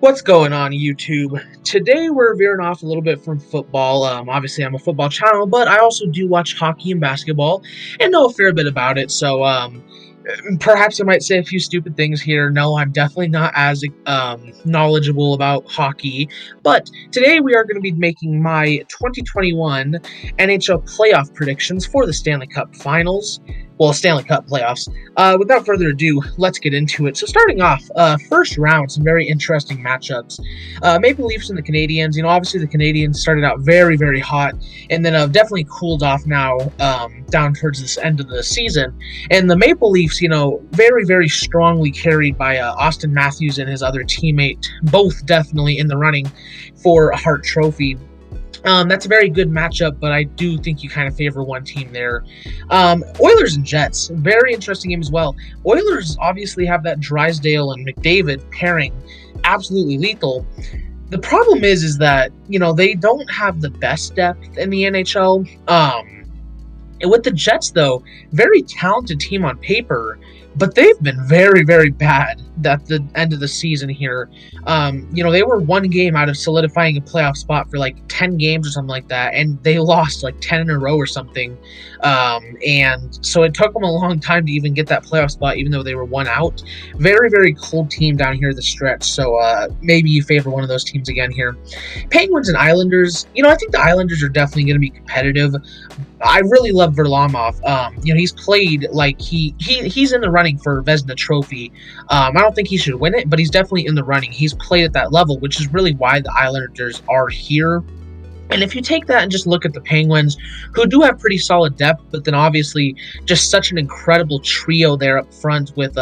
What's going on, YouTube? Today we're veering off a little bit from football. Obviously, I'm a football channel, but I also do watch hockey and basketball and know a fair bit about it. So, perhaps I might say a few stupid things here. No, I'm definitely not as knowledgeable about hockey. But today we are going to be making my 2021 NHL playoff predictions for the Stanley Cup Finals. Well, Stanley Cup playoffs. Without further ado, let's get into it. So starting off, first round, some very interesting matchups. Maple Leafs and the Canadiens. Obviously the Canadiens started out very, very hot, and then definitely cooled off now down towards this end of the season. And the Maple Leafs, very, very strongly carried by Austin Matthews and his other teammate, both definitely in the running for a Hart Trophy. That's a very good matchup, but I do think you kind of favor one team there. Oilers and Jets, very interesting game as well. Oilers obviously have that Drysdale and McDavid pairing, absolutely lethal. The problem is that, they don't have the best depth in the NHL. And with the Jets, though, very talented team on paper, but they've been very, very bad at the end of the season here. They were one game out of solidifying a playoff spot for like 10 games or something like that, and they lost like 10 in a row or something. And so it took them a long time to even get that playoff spot, even though they were one out. Very, very cold team down here the stretch, so maybe you favor one of those teams again here. Penguins and Islanders, I think the Islanders are definitely going to be competitive. I really love Varlamov. He's played like he's in the running for Vezina Trophy. I don't think he should win it, but he's definitely in the running. He's played at that level, which is really why the Islanders are here. And if you take that and just look at the Penguins, who do have pretty solid depth, but then obviously just such an incredible trio there up front with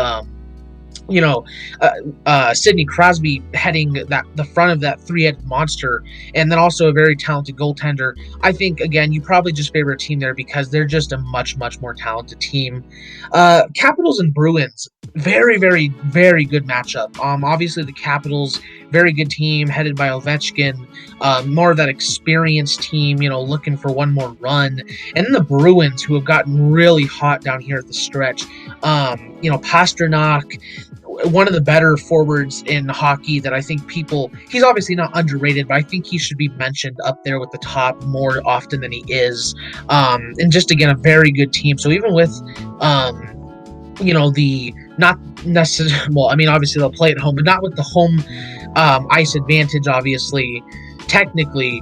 Sidney Crosby heading the front of that three-headed monster, and then also a very talented goaltender. I think, again, you probably just favor a team there because they're just a much, much more talented team. Capitals and Bruins, very, very, very good matchup. Obviously, the Capitals, very good team headed by Ovechkin, more of that experienced team, looking for one more run. And then the Bruins, who have gotten really hot down here at the stretch. Pasternak, one of the better forwards in hockey that I think he's obviously not underrated, but I think he should be mentioned up there with the top more often than he is. And just, again, a very good team. So even with, the not necessarily, well, I mean, obviously they'll play at home, but not with the home ice advantage, obviously, technically,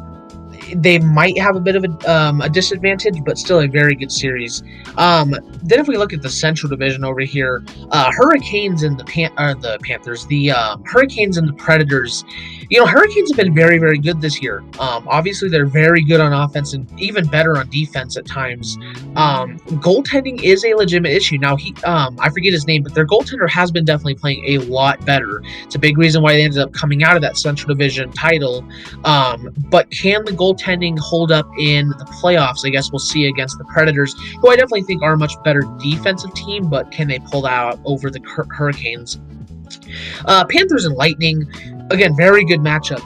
they might have a bit of a disadvantage, but still a very good series. Then if we look at the Central Division over here, Hurricanes and the Panthers, the Hurricanes and the Predators. Hurricanes have been very, very good this year. Obviously, they're very good on offense and even better on defense at times. Goaltending is a legitimate issue. Now, I forget his name, but their goaltender has been definitely playing a lot better. It's a big reason why they ended up coming out of that Central Division title. But can the goaltending hold up in the playoffs? I guess we'll see against the Predators, who I definitely think are a much better defensive team, but can they pull that out over the Hurricanes? Panthers and Lightning, again, very good matchup.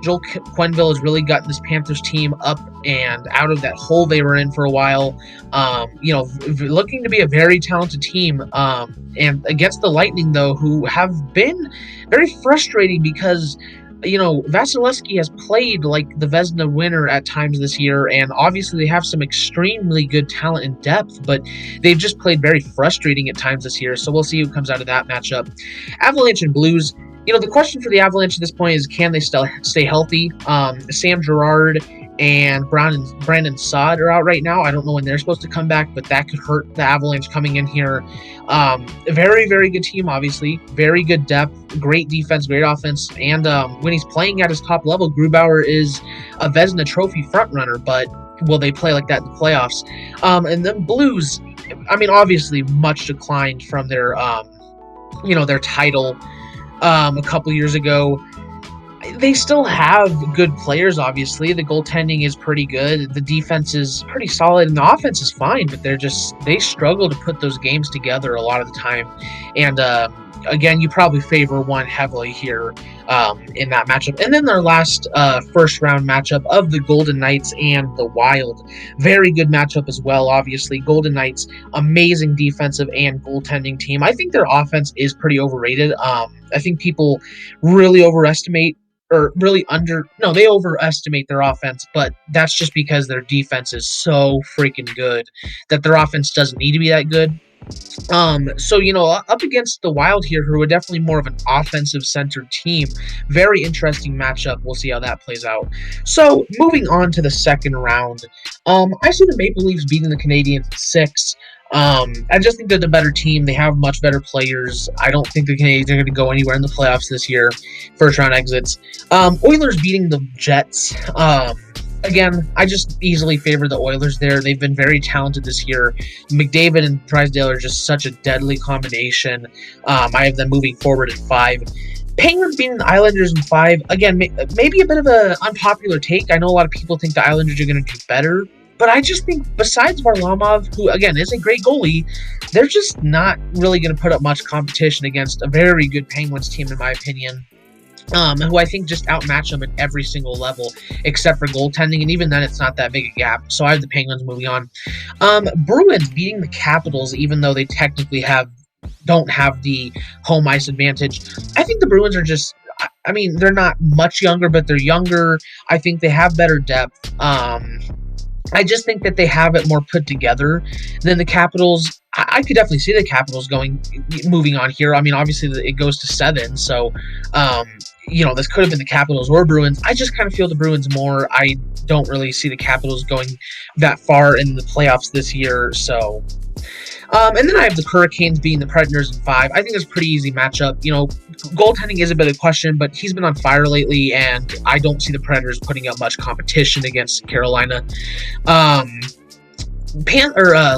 Joel Quenneville has really gotten this Panthers team up and out of that hole they were in for a while. Looking to be a very talented team. And against the Lightning, though, who have been very frustrating because Vasilevsky has played like the Vezina winner at times this year, and obviously they have some extremely good talent and depth, but they've just played very frustrating at times this year, so we'll see who comes out of that matchup. Avalanche and Blues, the question for the Avalanche at this point is, can they still stay healthy? Sam Girard and Brandon Saad are out right now. I don't know when they're supposed to come back, but that could hurt the Avalanche coming in here. A very, very good team, obviously. Very good depth, great defense, great offense. And when he's playing at his top level, Grubauer is a Vezina Trophy frontrunner, but will they play like that in the playoffs? And then Blues, obviously much declined from their, their title a couple years ago. They still have good players, obviously. The goaltending is pretty good. The defense is pretty solid, and the offense is fine, but they struggle to put those games together a lot of the time. And again, you probably favor one heavily here in that matchup. And then their last first round matchup of the Golden Knights and the Wild. Very good matchup as well, obviously. Golden Knights, amazing defensive and goaltending team. I think their offense is pretty overrated. I think people really overestimate or really they overestimate their offense, but that's just because their defense is so freaking good that their offense doesn't need to be that good. So up against the Wild here, who are definitely more of an offensive centered team. Very interesting matchup. We'll see how that plays out. So moving on to the second round, I see the Maple Leafs beating the Canadiens in 6. I just think they're the better team. They have much better players. I don't think the Canadiens are going to go anywhere in the playoffs this year. First round exits. Oilers beating the Jets. Again, I just easily favor the Oilers there. They've been very talented this year. McDavid and Drysdale are just such a deadly combination. I have them moving forward in 5. Penguins beating the Islanders in 5. Again, maybe a bit of an unpopular take. I know a lot of people think the Islanders are going to do better. But I just think besides Varlamov, who, again, is a great goalie, they're just not really going to put up much competition against a very good Penguins team, in my opinion. Who I think just outmatch them at every single level, except for goaltending, and even then it's not that big a gap. So I have the Penguins moving on. Bruins beating the Capitals, even though they technically don't have the home ice advantage. I think the Bruins are just, I mean, they're not much younger, but they're younger. I think they have better depth. I just think that they have it more put together than the Capitals. I could definitely see the Capitals moving on here. I mean, obviously it goes to 7, so this could have been the Capitals or Bruins. I just kind of feel the Bruins more. I don't really see the Capitals going that far in the playoffs this year. So, and then I have the Hurricanes beating the Predators in 5. I think it's a pretty easy matchup. Goaltending is a bit of a question, but he's been on fire lately, and I don't see the Predators putting up much competition against Carolina.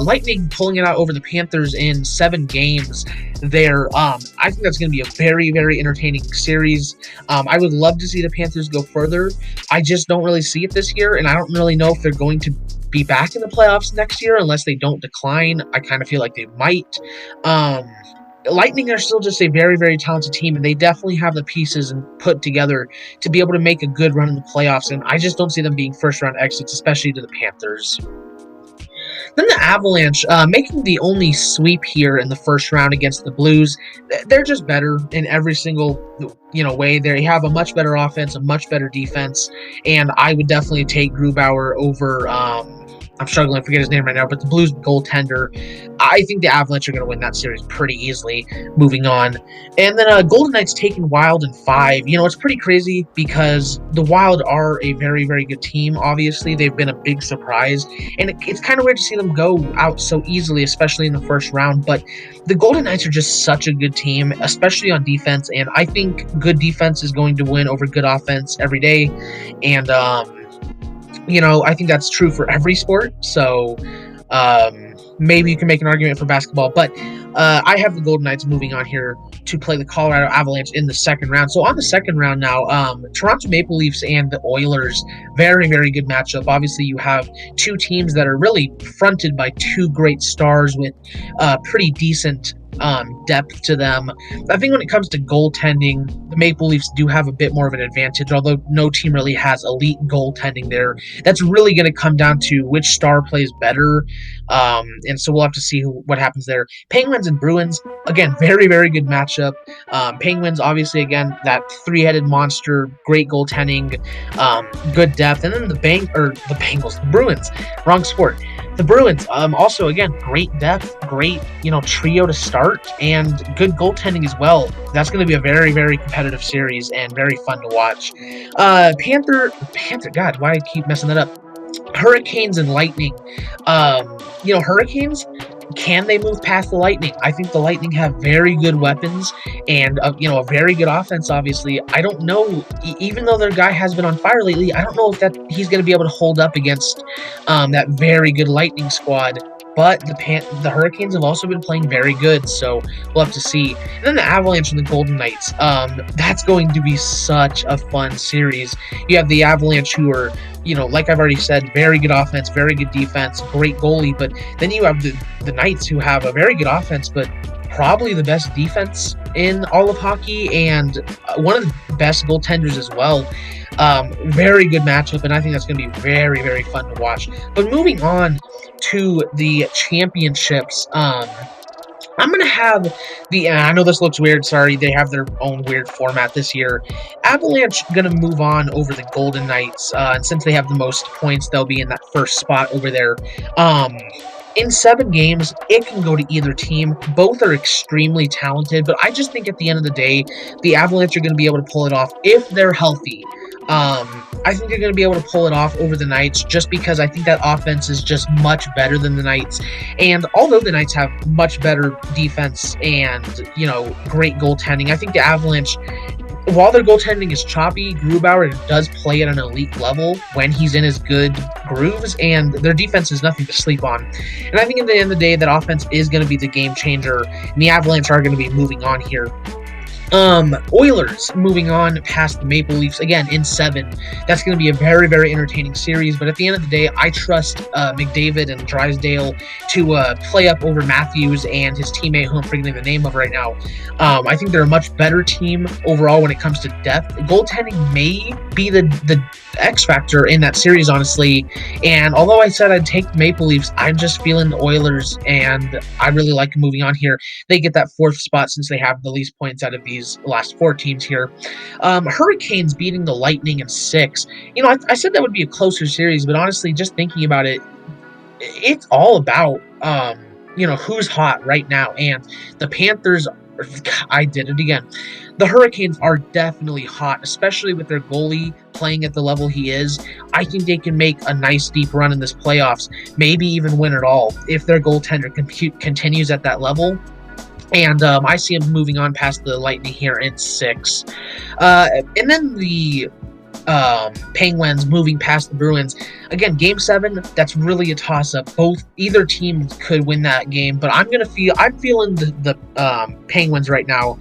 Lightning pulling it out over the Panthers in 7 games there. I think that's going to be a very, very entertaining series. I would love to see the Panthers go further. I just don't really see it this year, and I don't really know if they're going to be back in the playoffs next year unless they don't decline. I kind of feel like they might. Lightning are still just a very, very talented team, and they definitely have the pieces and put together to be able to make a good run in the playoffs, and I just don't see them being first-round exits, especially to the Panthers. Then the Avalanche, making the only sweep here in the first round against the Blues. They're just better in every single way. They have a much better offense, a much better defense, and I would definitely take Grubauer over I'm struggling to forget his name right now, but the Blues goaltender. I think the Avalanche are going to win that series pretty easily. Moving on. And then Golden Knights taking Wild in 5. It's pretty crazy because the Wild are a very, very good team. Obviously, they've been a big surprise. And it's kind of weird to see them go out so easily, especially in the first round. But the Golden Knights are just such a good team, especially on defense. And I think good defense is going to win over good offense every day. And, I think that's true for every sport. So maybe you can make an argument for basketball. But I have the Golden Knights moving on here to play the Colorado Avalanche in the second round. So on the second round now, Toronto Maple Leafs and the Oilers. Very, very good matchup. Obviously, you have two teams that are really fronted by two great stars with pretty decent depth to them. I think when it comes to goaltending, the Maple Leafs do have a bit more of an advantage, although no team really has elite goaltending there. That's really going to come down to which star plays better, and so we'll have to see what happens there. Penguins and Bruins, again, very, very good matchup. Penguins, obviously, again, that three-headed monster, great goaltending, good depth, and then the Bruins, wrong sport. The Bruins, also, again, great depth, great, trio to start, and good goaltending as well. That's going to be a very, very competitive series and very fun to watch. Panther, God, why do I keep messing that up? Hurricanes and Lightning. Hurricanes, can they move past the Lightning? I think the Lightning have very good weapons and, a very good offense, obviously. I don't know, even though their guy has been on fire lately, I don't know if he's going to be able to hold up against that very good Lightning squad. but the Hurricanes have also been playing very good, so we'll have to see. And then the Avalanche and the Golden Knights. That's going to be such a fun series. You have the Avalanche, who are, like I've already said, very good offense, very good defense, great goalie. But then you have the Knights, who have a very good offense, but probably the best defense in all of hockey, and one of the best goaltenders as well. Very good matchup, and I think that's going to be very, very fun to watch. But moving on to the championships, I'm going to have and I know this looks weird, sorry, they have their own weird format this year. Avalanche going to move on over the Golden Knights, and since they have the most points, they'll be in that first spot over there. In 7 games, it can go to either team. Both are extremely talented, but I just think at the end of the day, the Avalanche are going to be able to pull it off if they're healthy. I think they're going to be able to pull it off over the Knights, just because I think that offense is just much better than the Knights. And although the Knights have much better defense and, great goaltending, I think the Avalanche, while their goaltending is choppy, Grubauer does play at an elite level when he's in his good grooves, and their defense is nothing to sleep on. And I think at the end of the day, that offense is going to be the game changer, and the Avalanche are going to be moving on here. Oilers moving on past the Maple Leafs, again, in 7. That's going to be a very, very entertaining series, but at the end of the day, I trust McDavid and Drysdale to play up over Matthews and his teammate, who I'm forgetting the name of right now. I think they're a much better team overall when it comes to depth. Goaltending may be the X factor in that series, honestly, and although I said I'd take the Maple Leafs, I'm just feeling the Oilers, and I really like moving on here. They get that 4th spot since they have the least points out of these last 4 teams here. Hurricanes beating the Lightning in 6. I said that would be a closer series, but honestly, just thinking about it, it's all about who's hot right now. And the Panthers, I did it again. The Hurricanes are definitely hot, especially with their goalie playing at the level he is. I think they can make a nice deep run in this playoffs, maybe even win it all if their goaltender continues at that level. And I see him moving on past the Lightning here in 6. And then the Penguins moving past the Bruins. Again, Game 7, that's really a toss-up. Either team could win that game, but I'm feeling the Penguins right now.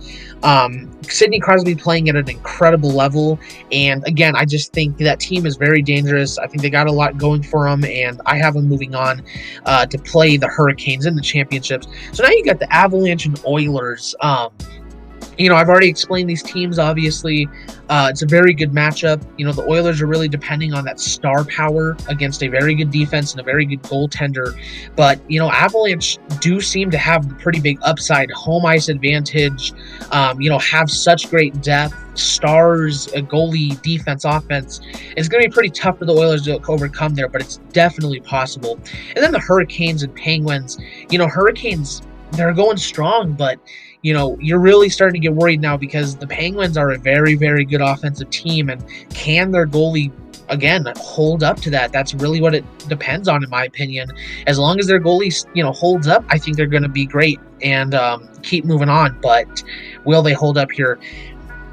Sidney Crosby playing at an incredible level, and again, I just think that team is very dangerous. I think they got a lot going for them, and I have them moving on to play the Hurricanes in the championships. So now you got the Avalanche and Oilers. I've already explained these teams, obviously. It's a very good matchup. The Oilers are really depending on that star power against a very good defense and a very good goaltender. But, Avalanche do seem to have the pretty big upside, home ice advantage, have such great depth, stars, a goalie, defense, offense. It's going to be pretty tough for the Oilers to overcome there, but it's definitely possible. And then the Hurricanes and Penguins. Hurricanes, they're going strong, but you're really starting to get worried now, because the Penguins are a very, very good offensive team, and can their goalie, again, hold up to that? That's really what it depends on, in my opinion. As long as their goalie, holds up, I think they're going to be great and keep moving on. But will they hold up here?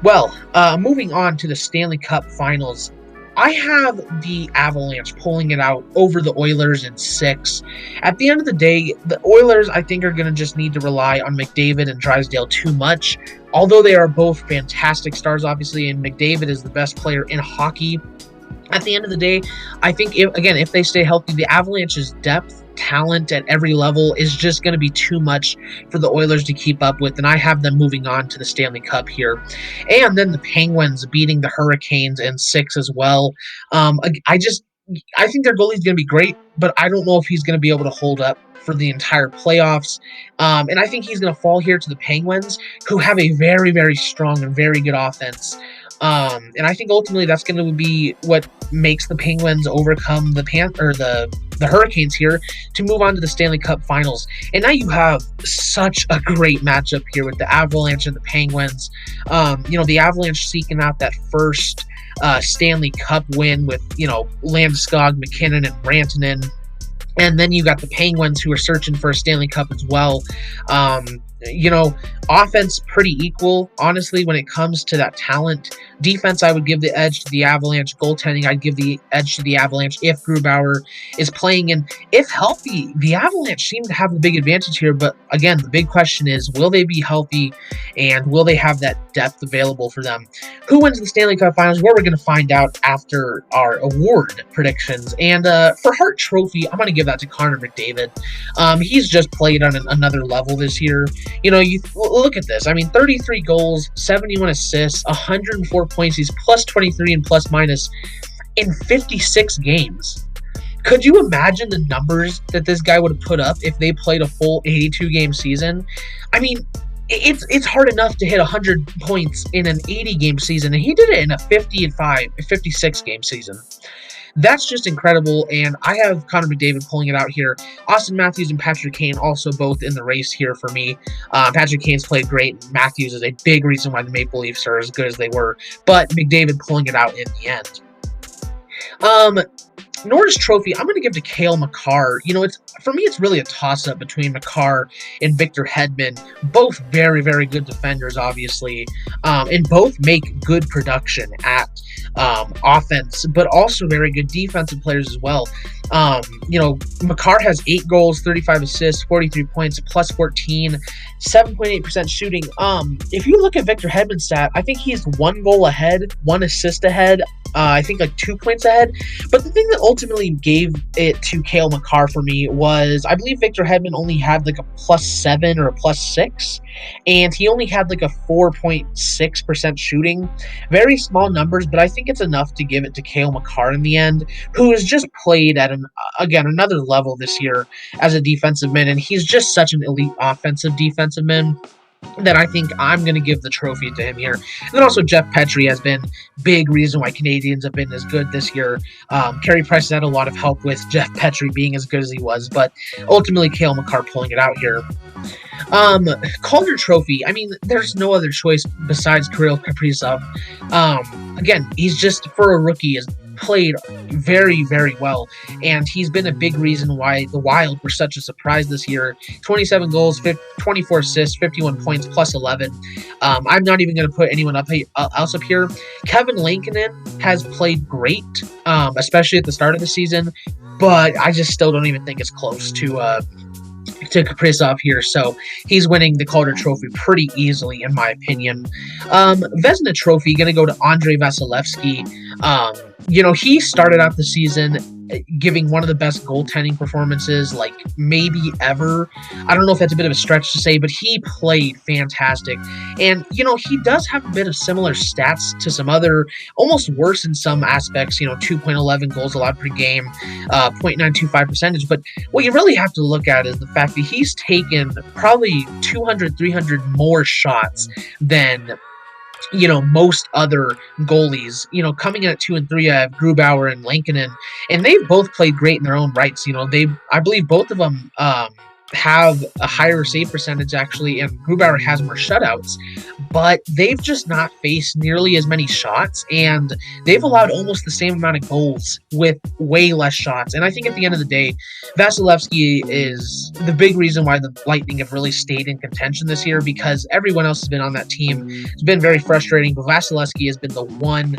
Well, moving on to the Stanley Cup Finals. I have the Avalanche pulling it out over the Oilers in 6. At the end of the day, the Oilers, I think, are going to just need to rely on McDavid and Drysdale too much. Although they are both fantastic stars, obviously, and McDavid is the best player in hockey. At the end of the day, I think, if they stay healthy, the Avalanche's depth, talent at every level is just going to be too much for the Oilers to keep up with, and I have them moving on to the Stanley Cup here. And then the Penguins beating the Hurricanes in 6 as well. I think their goalie's going to be great, but I don't know if he's going to be able to hold up for the entire playoffs. And I think he's going to fall here to the Penguins, who have a very, very strong and very good offense. And I think ultimately that's going to be what makes the Penguins overcome the Hurricanes here to move on to the Stanley Cup Finals. And now you have such a great matchup here with the Avalanche and the Penguins. The Avalanche seeking out that first Stanley Cup win with, Landeskog, McKinnon, and Rantanen. And then you got the Penguins, who are searching for a Stanley Cup as well. Offense, pretty equal, honestly, when it comes to that talent. Defense, I would give the edge to the Avalanche. Goaltending, I'd give the edge to the Avalanche if Grubauer is playing. And if healthy, the Avalanche seem to have the big advantage here. But again, the big question is, will they be healthy and will they have that depth available for them? Who wins the Stanley Cup Finals? Well, we're going to find out after our award predictions. And for Hart Trophy, I'm going to give that to Connor McDavid. He's just played on another level this year. You look at this. I mean, 33 goals, 71 assists, 104 points. He's plus 23 and plus minus in 56 games. Could you imagine the numbers that this guy would have put up if they played a full 82-game season? I mean, it's hard enough to hit 100 points in an 80-game season, and he did it in a 56-game season. That's just incredible, and I have Connor McDavid pulling it out here. Austin Matthews and Patrick Kane also both in the race here for me. Patrick Kane's played great. Matthews is a big reason why the Maple Leafs are as good as they were, but McDavid pulling it out in the end. Norris Trophy, I'm going to give to Cale Makar. For me, it's really a toss-up between Makar and Victor Hedman. Both very, very good defenders, obviously, and both make good production at offense, but also very good defensive players as well. Makar has 8 goals, 35 assists, 43 points, plus 14, 7.8% shooting. If you look at Victor Hedman's stat, I think he's 1 goal ahead, 1 assist ahead, I think like 2 points ahead. But the thing that ultimately gave it to Cale Makar for me was, I believe Victor Hedman only had like a +7 or a +6, and he only had like a 4.6% shooting. Very small numbers, but I think it's enough to give it to Cale Makar in the end, who has just played at another level this year as a defensive man, and he's just such an elite offensive defensive man that I think I'm going to give the trophy to him here. And then also Jeff Petrie has been big reason why Canadians have been as good this year. Carey Price has had a lot of help with Jeff Petrie being as good as he was, but ultimately Cale Makar pulling it out here. Calder Trophy, I mean, there's no other choice besides Kirill Kaprizov. Again, he's just, for a rookie, has played very, very well, and he's been a big reason why the Wild were such a surprise this year. 27 goals, 24 assists, 51 points, plus 11. I'm not even going to put anyone else up here. Kevin Lankinen has played great, especially at the start of the season, but I just still don't even think it's close to Kaprizov here, so he's winning the Calder Trophy pretty easily, in my opinion. Vezina Trophy, going to go to Andrei Vasilevsky. He started out the season giving one of the best goaltending performances, like, maybe ever. I don't know if that's a bit of a stretch to say, but he played fantastic. And, he does have a bit of similar stats to some other, almost worse in some aspects, 2.11 goals allowed per game, 0.925 percentage. But what you really have to look at is the fact that he's taken probably 200, 300 more shots than most other goalies. Coming in at 2 and 3, I have Grubauer and Lankinen, and they've both played great in their own rights. I believe both of them have a higher save percentage, actually, and Grubauer has more shutouts, but they've just not faced nearly as many shots, and they've allowed almost the same amount of goals with way less shots. And I think at the end of the day, Vasilevsky is the big reason why the Lightning have really stayed in contention this year, because everyone else has been on that team. It's been very frustrating, but Vasilevsky has been the one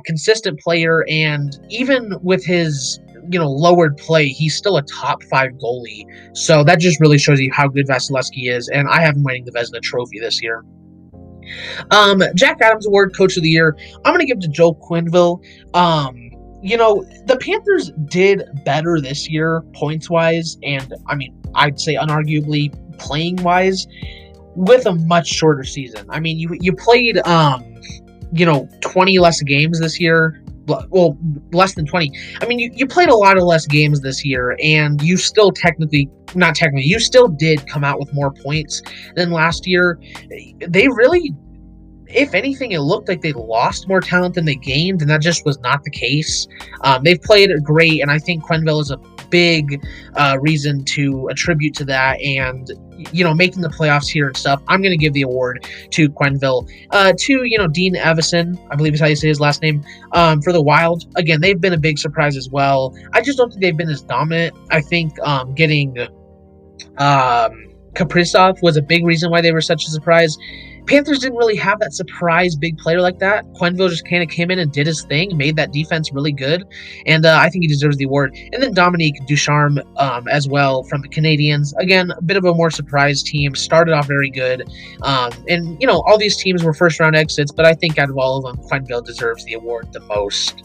consistent player, and even with his lowered play, he's still a top 5 goalie. So that just really shows you how good Vasilevsky is, and I have him winning the Vezina Trophy this year. Jack Adams Award, Coach of the Year, I'm going to give to Joel Quenneville. The Panthers did better this year, points-wise, and, I'd say unarguably playing-wise, with a much shorter season. You played, 20 less games this year. Well, less than 20. You played a lot of less games this year, and you still you still did come out with more points than last year. They really, if anything, it looked like they lost more talent than they gained, and that just was not the case. They've played great, and I think Quenneville is a big reason to attribute to that, and making the playoffs here and stuff. I'm going to give the award to Quenneville. To Dean Evison, I believe is how you say his last name, for the Wild. Again, they've been a big surprise as well. I just don't think they've been as dominant. I think getting Kaprizov was a big reason why they were such a surprise. Panthers didn't really have that surprise big player like that. Quenneville just kind of came in and did his thing, made that defense really good, and I think he deserves the award. And then Dominique Ducharme as well from the Canadiens. Again, a bit of a more surprise team. Started off very good, and all these teams were first round exits, but I think out of all of them, Quenneville deserves the award the most.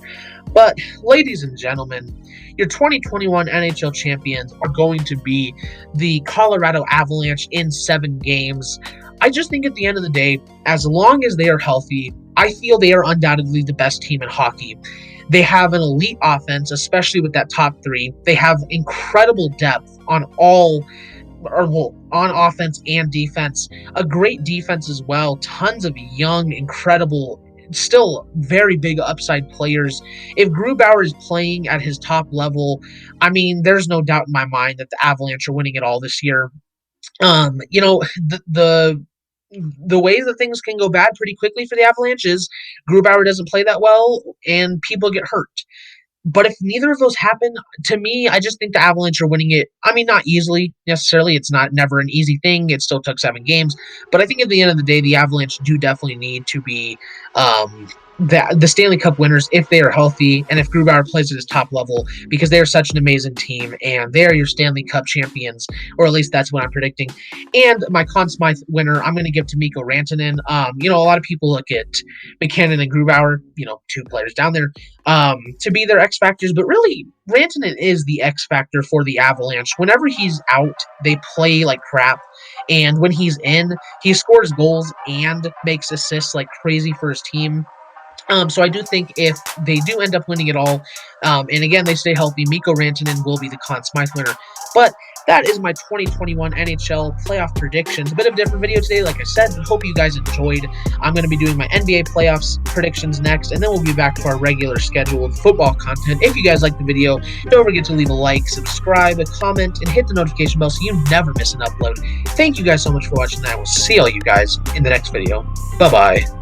But ladies and gentlemen, your 2021 NHL champions are going to be the Colorado Avalanche in 7 games. I just think at the end of the day, as long as they are healthy, I feel they are undoubtedly the best team in hockey. They have an elite offense, especially with that top 3. They have incredible depth on offense and defense. A great defense as well. Tons of young, incredible, still very big upside players. If Grubauer is playing at his top level, I mean, there's no doubt in my mind that the Avalanche are winning it all this year. The ways that things can go bad pretty quickly for the Avalanche is Grubauer doesn't play that well and people get hurt. But if neither of those happen, to me, I just think the Avalanche are winning it. I mean, not easily necessarily. It's never an easy thing. It still took 7 games. But I think at the end of the day, the Avalanche do definitely need to be the Stanley Cup winners if they are healthy and if Grubauer plays at his top level, because they are such an amazing team and they are your Stanley Cup champions, or at least that's what I'm predicting. And my Conn Smythe winner, I'm going to give to Mikko Rantanen. A lot of people look at McKinnon and Grubauer, 2 players down there, to be their X factors, but really Rantanen is the X factor for the Avalanche. Whenever he's out, they play like crap, and when he's in, he scores goals and makes assists like crazy for his team. So I do think if they do end up winning it all, and again, they stay healthy, Mikko Rantanen will be the Conn Smythe winner. But that is my 2021 NHL playoff predictions. A bit of a different video today, like I said. Hope you guys enjoyed. I'm going to be doing my NBA playoffs predictions next, and then we'll be back to our regular scheduled football content. If you guys like the video, don't forget to leave a like, subscribe, comment, and hit the notification bell so you never miss an upload. Thank you guys so much for watching, and I will see all you guys in the next video. Bye-bye.